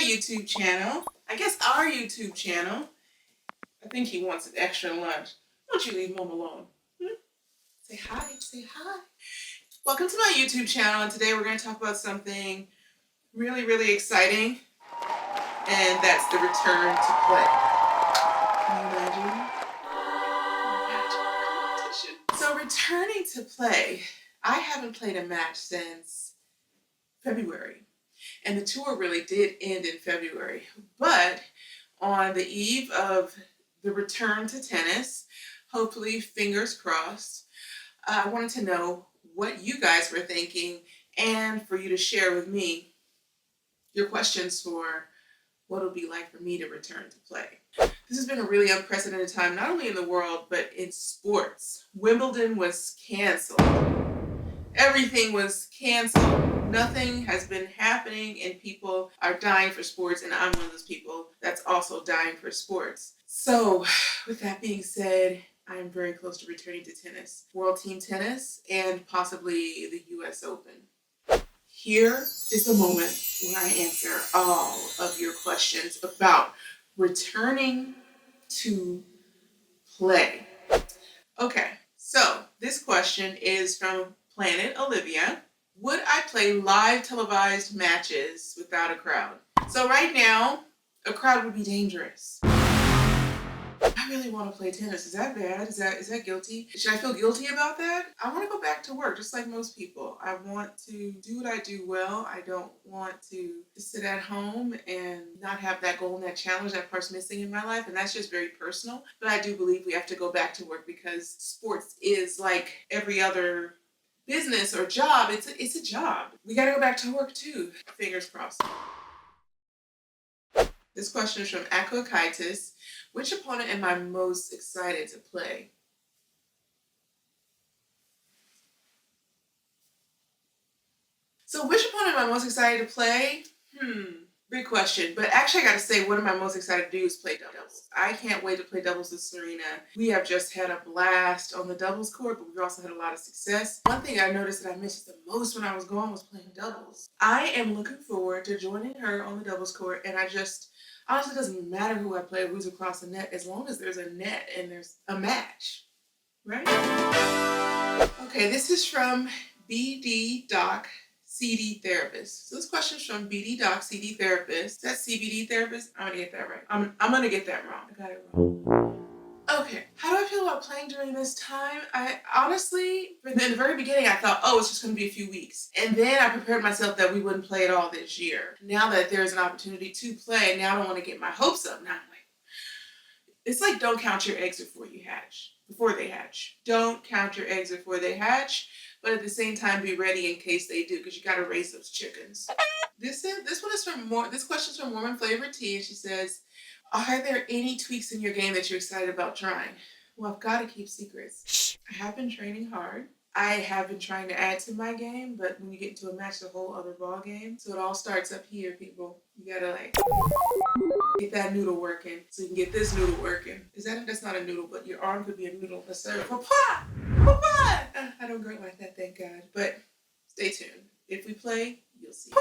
YouTube channel. I guess our YouTube channel. I think he wants an extra lunch. Why don't you leave Mom alone? Say hi, say hi. Welcome to my YouTube channel, and today we're going to talk about something really, really exciting, and that's the return to play. Can you imagine? Magic competition. So returning to play, I haven't played a match since February. And the tour really did end in February. But on the eve of the return to tennis, hopefully, fingers crossed, I wanted to know what you guys were thinking and for you to share with me your questions for what it'll be like for me to return to play. This has been a really unprecedented time, not only in the world, but in sports. Wimbledon was canceled. Everything was canceled. Nothing has been happening, and people are dying for sports, and I'm one of those people that's also dying for sports. So, with that being said, I am very close to returning to tennis, World Team Tennis, and possibly the US Open. Here is the moment where I answer all of your questions about returning to play. Okay, so this question is from Planet Olivia. Would I play live televised matches without a crowd? So right now, a crowd would be dangerous. I really want to play tennis. Is that bad? Is that guilty? Should I feel guilty about that? I want to go back to work just like most people. I want to do what I do well. I don't want to sit at home and not have that goal and that challenge. That part's missing in my life, and that's just very personal. But I do believe we have to go back to work because sports is like every other business or job. It's a job. We got to go back to work too. Fingers crossed. This question is from Aquakitis. Which opponent am I most excited to play? So which opponent am I most excited to play? Big question. But actually I gotta say, what am I most excited to do is play doubles. I can't wait to play doubles with Serena. We have just had a blast on the doubles court, but we've also had a lot of success. One thing I noticed that I missed the most when I was gone was playing doubles. I am looking forward to joining her on the doubles court, and honestly, it doesn't matter who I play or who's across the net, as long as there's a net and there's a match, right? Okay, this is from BD Doc CD Therapist. So this question is from BD Doc CD Therapist. Is that CBD Therapist? I'm gonna get that right. I'm gonna get that wrong. I got it wrong. Okay, how do I feel about playing during this time? I honestly, in the very beginning, I thought, oh, it's just going to be a few weeks. And then I prepared myself that we wouldn't play at all this year. Now that there's an opportunity to play, now I don't want to get my hopes up. Now I'm like, it's like don't count your eggs before they hatch. Don't count your eggs before they hatch, but at the same time, be ready in case they do, because you got to raise those chickens. This question is from Warm and Flavored Tea, and she says, are there any tweaks in your game that you're excited about trying? Well, I've got to keep secrets. I have been training hard. I have been trying to add to my game, but when you get into a match, it's a whole other ball game. So it all starts up here, people. You gotta get that noodle working so you can get this noodle working. That's not a noodle, but your arm could be a noodle. Let's serve. Papa! Papa! I don't grow like that, thank God. But stay tuned. If we play, you'll see.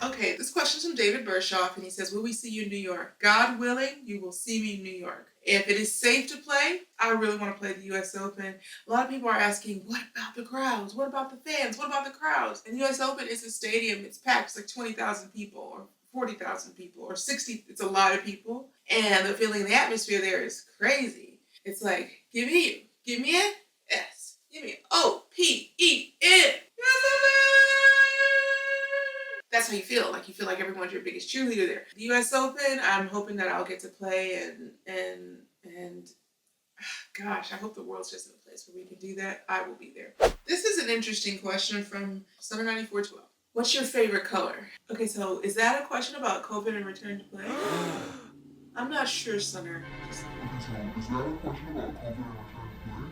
Okay, this question's from David Bershoff, and he says, will we see you in New York? God willing, you will see me in New York. If it is safe to play, I really want to play the US Open. A lot of people are asking, what about the crowds? What about the fans? What about the crowds? And the US Open is a stadium. It's packed. It's like 20,000 people or 40,000 people or 60. It's a lot of people. And the feeling, the atmosphere there is crazy. It's like, give me you. Give me an S. Give me an OPEN. That's how you feel. Like you feel like everyone's your biggest cheerleader there. The US Open, I'm hoping that I'll get to play and gosh, I hope the world's just in a place where we can do that. I will be there. This is an interesting question from Summer 9412. What's your favorite color? Okay, so is that a question about COVID and return to play? I'm not sure, Summer. Okay, so is that a question about COVID and return to play?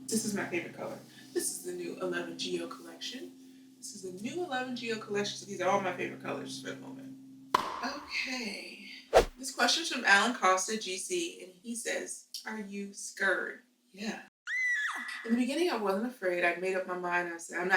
This is my favorite color. This is the new 11 Geo collection. This is the new 11 Geo collection, so these are all my favorite colors for the moment. Okay. This question is from Alan Costa, GC, and he says, are you scared? Yeah. In the beginning, I wasn't afraid. I made up my mind. I said, I'm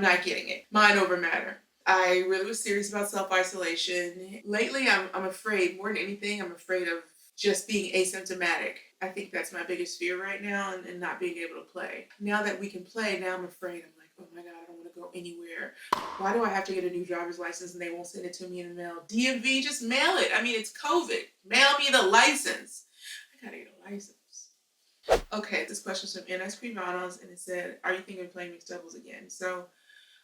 not getting it. Mind over matter. I really was serious about self-isolation. Lately, I'm afraid, more than anything, I'm afraid of just being asymptomatic. I think that's my biggest fear right now, and not being able to play. Now that we can play, now I'm afraid. I'm like, oh my God, I don't want to go anywhere. Why do I have to get a new driver's license and they won't send it to me in the mail? DMV, just mail it. I mean, it's COVID. Mail me the license. I gotta get a license. Okay, this question's from NS Crevanos, and it said, are you thinking of playing mixed doubles again? So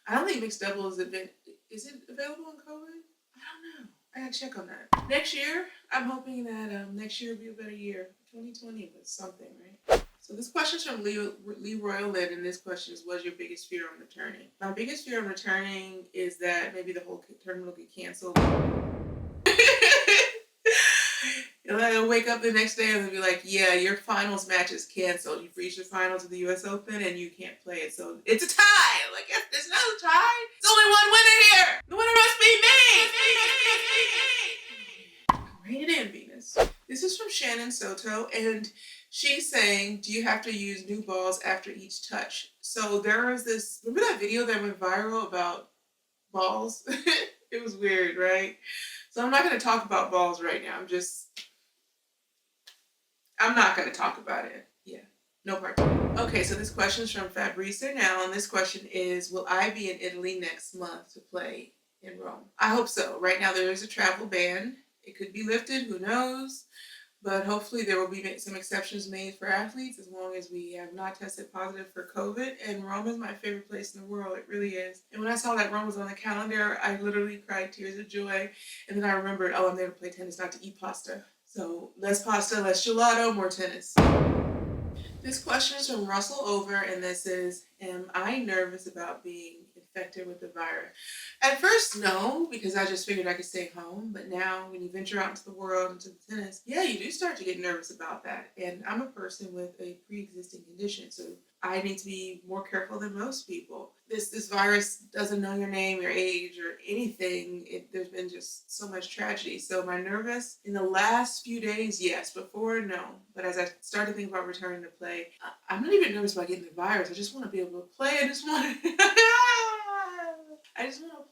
I don't think mixed doubles is it available in COVID? I don't know. I gotta check on that. Next year, I'm hoping that next year will be a better year. 2020 was something, right? So this question's from Leroy Lynn, and this question is, what's your biggest fear on returning? My biggest fear on returning is that maybe the whole tournament will get canceled. And I'll wake up the next day and they'll be like, yeah, your finals match is canceled. You've reached the finals of the US Open and you can't play it. So it's a tie. I'm like, there's no tie. There's only one winner here. The winner must be me. Bring it in, Venus. This is from Shannon Soto, and she's saying, do you have to use new balls after each touch? So there was this, remember that video that went viral about balls? It was weird, right? So I'm not going to talk about balls right now. I'm not going to talk about it. Yeah, no part two. Okay, so this question is from Fabrice now, and this question is, will I be in Italy next month to play in Rome? I hope so. Right now there is a travel ban. It could be lifted, who knows? But hopefully there will be some exceptions made for athletes as long as we have not tested positive for COVID. And Rome is my favorite place in the world. It really is. And when I saw that Rome was on the calendar, I literally cried tears of joy. And then I remembered, oh, I'm there to play tennis, not to eat pasta. So less pasta, less gelato, more tennis. This question is from Russell Over, and this is, am I nervous about being infected with the virus? At first, no, because I just figured I could stay home. But now, when you venture out into the world, into the tennis, yeah, you do start to get nervous about that. And I'm a person with a pre-existing condition, so I need to be more careful than most people. This virus doesn't know your name, your age, or anything. There's been just so much tragedy. So am I nervous? In the last few days, yes. Before, no. But as I started to think about returning to play, I'm not even nervous about getting the virus. I just want to be able to play. I just want to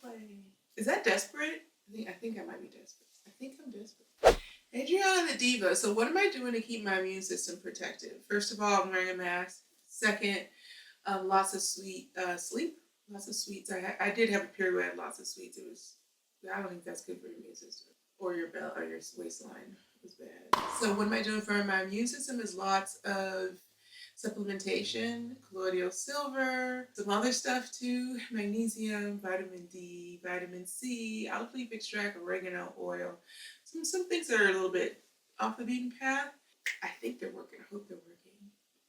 play. Is that desperate? I think I might be desperate. I think I'm desperate. Adriana the Diva. So what am I doing to keep my immune system protected? First of all, I'm wearing a mask. Second, lots of sleep. Lots of sweets. I did have a period where I had lots of sweets. I don't think that's good for your immune system or your belt or your waistline. It was bad. So what am I doing for my immune system is lots of supplementation, colloidal silver, some other stuff too, magnesium, vitamin D, vitamin C, olive leaf extract, oregano oil. Some things that are a little bit off the beaten path. I think they're working. I hope they're working.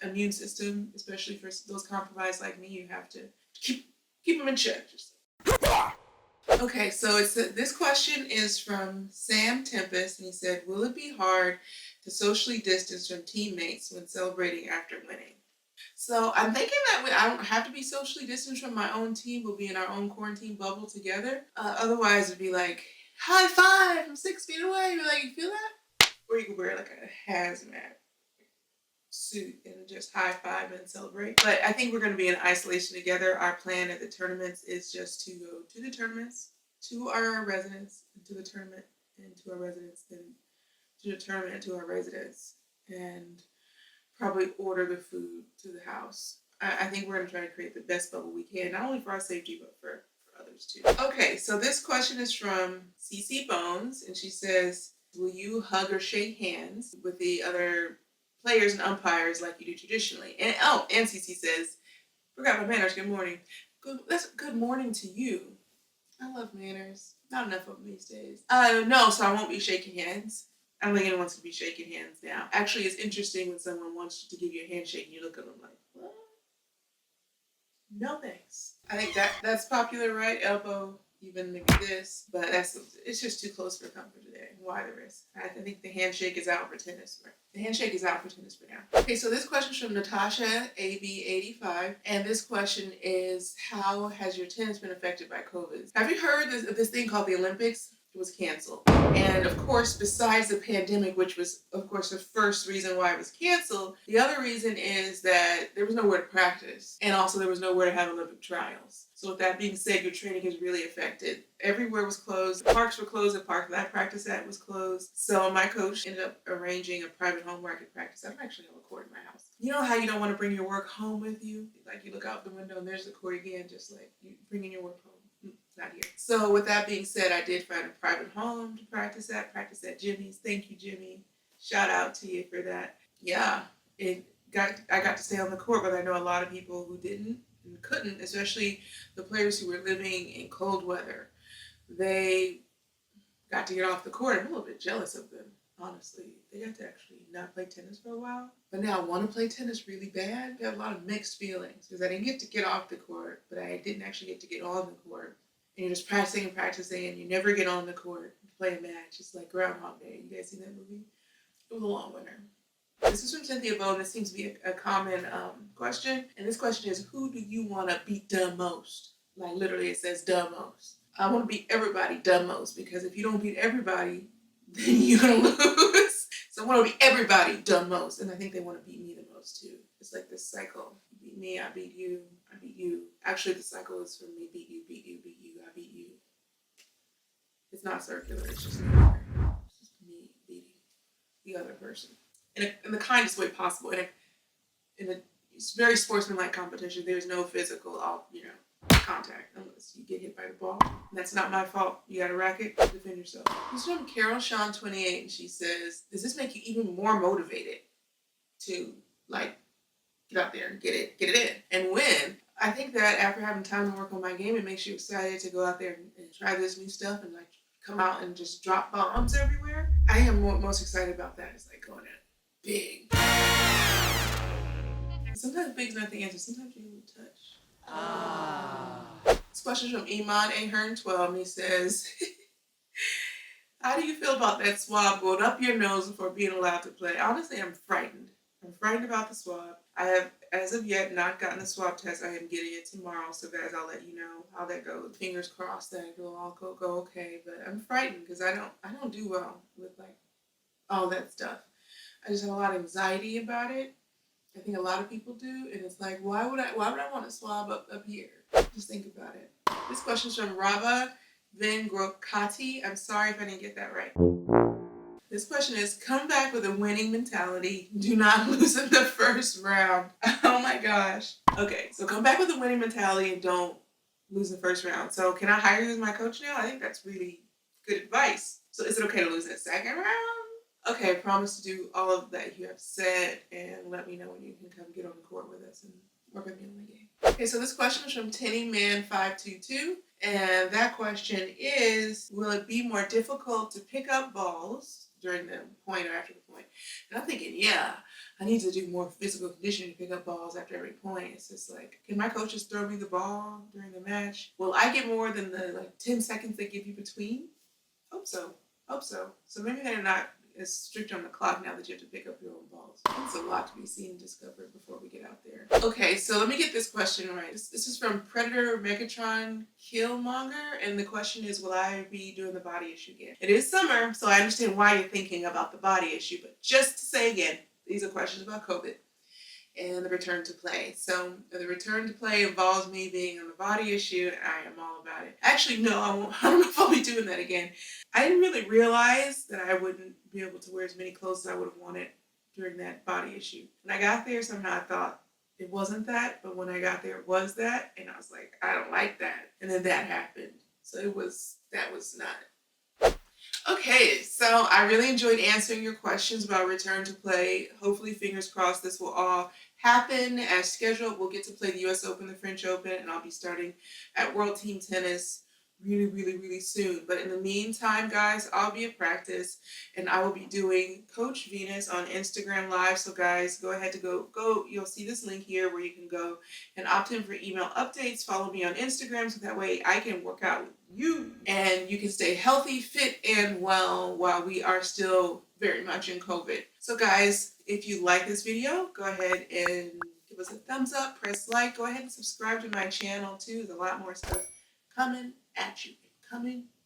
Immune system, especially for those compromised like me, you have to keep them in check. Okay, so this question is from Sam Tempest, and he said, will it be hard to socially distance from teammates when celebrating after winning? So I'm thinking that I don't have to be socially distanced from my own team. We'll be in our own quarantine bubble together. Otherwise, it'd be like, high five from 6 feet away. You'd be like, you feel that? Or you could wear like a hazmat suit and just high five and celebrate. But I think we're going to be in isolation together. Our plan at the tournaments is just to go to the tournaments, to our residence, to the tournament, and to our residence, then to the tournament and to our residence, and probably order the food to the house. I think we're going to try to create the best bubble we can, not only for our safety, but for others too. Okay, so this question is from CC Bones, and she says, will you hug or shake hands with the other players and umpires like you do traditionally? And CC says, forgot my manners, good morning. Good morning to you. I love manners. Not enough of them these days. No, so I won't be shaking hands. I don't think anyone wants to be shaking hands now. Actually, it's interesting when someone wants to give you a handshake and you look at them like, what? No thanks. I think that's popular, right? Elbow, even maybe this, but it's just too close for comfort today. Why the risk? I think the handshake is out for tennis. The handshake is out for tennis for now. Okay, so this question is from Natasha AB85, and this question is, how has your tennis been affected by COVID? Have you heard of this thing called the Olympics, it was canceled. And of course, besides the pandemic, which was of course the first reason why it was canceled, the other reason is that there was nowhere to practice, and also there was nowhere to have Olympic trials. So with that being said, your training is really affected. Everywhere was closed. The parks were closed. The park that I practiced at was closed. So my coach ended up arranging a private home where I could practice. I don't actually have a court in my house. You know how you don't want to bring your work home with you? Like you look out the window and there's the court again, just like you bringing your work home. Not here. So with that being said, I did find a private home to practice at Jimmy's. Thank you, Jimmy. Shout out to you for that. Yeah, I got to stay on the court, but I know a lot of people who didn't and couldn't, especially the players who were living in cold weather. They got to get off the court. I'm a little bit jealous of them, honestly. They got to actually not play tennis for a while, but now I want to play tennis really bad. I have a lot of mixed feelings because I didn't get to get off the court, but I didn't actually get to get on the court. And you're just practicing and practicing, and you never get on the court to play a match. It's like Groundhog Day. You guys seen that movie? It was a long winter. This is from Cynthia Bowden. This seems to be a common question. And this question is, who do you want to beat the most? Like literally it says the most. I want to beat everybody the most, because if you don't beat everybody, then you're going to lose. So I want to beat everybody the most. And I think they want to beat me the most too. It's like this cycle. You beat me, I beat you, I beat you. Actually, the cycle is from me, beat you, beat you, beat you, I beat you. It's not circular. It's just linear. It's just me beating the other person in the kindest way possible. In a very sportsmanlike competition, there's no physical, contact unless you get hit by the ball. And that's not my fault. You got a racket, defend yourself. This is from Carol Sean 28, and she says, "Does this make you even more motivated to get out there and get it in and win?" I think that after having time to work on my game, it makes you excited to go out there and try this new stuff and come out and just drop bombs everywhere. I am most excited about that. It's like going at big. Sometimes big's not the answer. Sometimes you need a touch. This question is from Iman Ahern 12, and he says, "How do you feel about that swab going up your nose before being allowed to play?" Honestly, I'm frightened. I'm frightened about the swab. I have, as of yet, not gotten the swab test. I am getting it tomorrow, so guys, I'll let you know how that goes. Fingers crossed that it'll all go okay. But I'm frightened because I don't do well with all that stuff. I just have a lot of anxiety about it. I think a lot of people do, and it's like, why would I want a swab up here? Just think about it. This question is from Rava Vengrokati. I'm sorry if I didn't get that right. This question is, come back with a winning mentality. Do not lose in the first round. Oh my gosh. Okay, so come back with a winning mentality and don't lose in the first round. So can I hire you as my coach now? I think that's really good advice. So is it okay to lose in the second round? Okay, I promise to do all of that you have said, and let me know when you can come get on the court with us and work with me on the game. Okay, so this question is from TennyMan522, and that question is, will it be more difficult to pick up balls during the point or after the point? And I'm thinking, yeah, I need to do more physical conditioning to pick up balls after every point. It's just like, can my coach just throw me the ball during the match? Will I get more than the 10 seconds they give you between? Hope so. So maybe they're not as strict on the clock now that you have to pick up your own balls. It's a lot to be seen and discovered before we get out there. Okay, so let me get this question right. This is from Predator Megatron Killmonger, and the question is, will I be doing the body issue again? It is summer, so I understand why you're thinking about the body issue, but just to say again, these are questions about COVID and the return to play. So the return to play involves me being on the body issue, and I am all about it. Actually, no, I won't. I don't know if I'll be doing that again. I didn't really realize that I wouldn't be able to wear as many clothes as I would have wanted during that body issue. When I got there, somehow I thought it wasn't that, but when I got there, it was that, and I was like, I don't like that. And then that happened. So that was not. Okay, so I really enjoyed answering your questions about return to play. Hopefully, fingers crossed, this will all happen as scheduled. We'll get to play the US Open, the French Open, and I'll be starting at World Team Tennis really soon. But in the meantime, guys, I'll be at practice, and I will be doing Coach Venus on Instagram Live. So guys, go ahead to go. You'll see this link here where you can go and opt in for email updates. Follow me on Instagram so that way I can work out with you and you can stay healthy, fit, and well while we are still very much in COVID. So guys, if you like this video, go ahead and give us a thumbs up, press like, go ahead and subscribe to my channel too. There's a lot more stuff coming at you.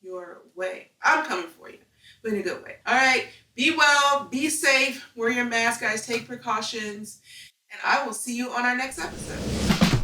your way. I'm coming for you, but in a good way. All right. Be well, be safe, wear your mask, guys, take precautions, and I will see you on our next episode.